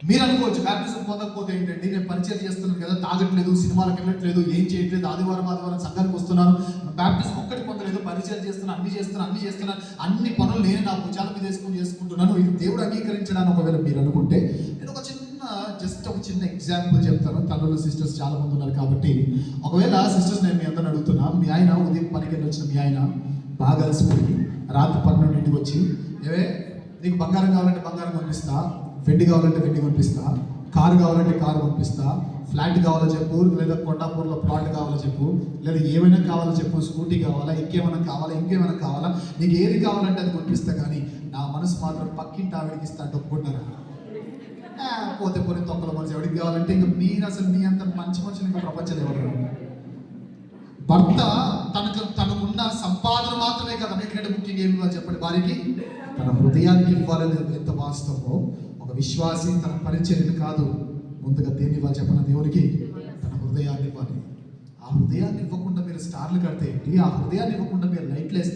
మీరు అనుకోవచ్చు బ్యాప్టిజం పొందకపోతే ఏంటండి, నేను పరిచయం చేస్తున్నాను కదా, తాగట్లేదు, సినిమాలకు వెళ్ళట్లేదు, ఏం చేయట్లేదు, ఆదివారం సంఘానికి వస్తున్నాను, బ్యాప్టిజం ఒక్కటి పొందలేదు, పరిచయం చేస్తున్నాను, అన్ని చేస్తున్నాను, అన్ని పనులు నేను నా భుజాల మీద వేసుకొని చేసుకుంటున్నాను, ఇది దేవుడు అంగీకరించడానికి ఒకవేళ మీరు అనుకుంటే, నేను ఒక చిన్న ఎగ్జాంపుల్ చెప్తాను. తల్లులు సిస్టర్స్ చాలా మంది ఉన్నారు కాబట్టి, ఒకవేళ సిస్టర్స్ నేను మీ అందరిని అడుగుతున్నా, మీ ఆయన ఉదయం పనికి వెళ్ళి వచ్చిన మీ ఆయన బాగా అలసిపోయి రాత్రి 12 వచ్చి, నీకు బంగారం కావాలంటే బంగారం కొనిపిస్తా, వెండి కావాలంటే వెండి కొనిపిస్తా, కారు కావాలంటే కారు కొనిపిస్తా, ఫ్లాట్ కావాలో చెప్పు, లేదా కొండాపూర్లో ప్లాట్ కావాలో చెప్పు, లేదా ఏమైనా కావాలో చెప్పు, స్కూటీ కావాలా, ఇంకేమైనా కావాలా, నీకు ఏది కావాలంటే అది కొనిపిస్తా, కానీ నా మనసు మాత్రం పక్కింటి ఆవిడికి ఇస్తా అంటే ఒప్పుకుంటారా? పోతే పోనీ తొక్కల మనసు ఎవరికి కావాలంటే, ఇంకా మీరు అసలు మీ అంత మంచి మనుషులు ఇంకా ప్రపంచంలో ఎవరు? భర్త తనకున్న సంపాదన మాత్రమే కదా అన్నిటికంటే ముఖ్యంగా ఏమి ఇవ్వాలి చెప్పండి భార్యకి? తన హృదయానికి ఇవ్వాలని ఎంత వాస్తవమో, ఒక విశ్వాసి తన పరిచర్యను కాదు, ముందుగా దేన్ని ఇవ్వాలి చెప్పిన దేవునికి? తన హృదయాన్ని ఇవ్వాలి. ఆ హృదయాన్ని ఇవ్వకుండా మీరు స్టార్లు కడితే ఏంటి? ఆ హృదయాన్ని ఇవ్వకుండా మీరు లైట్లు వేస్తే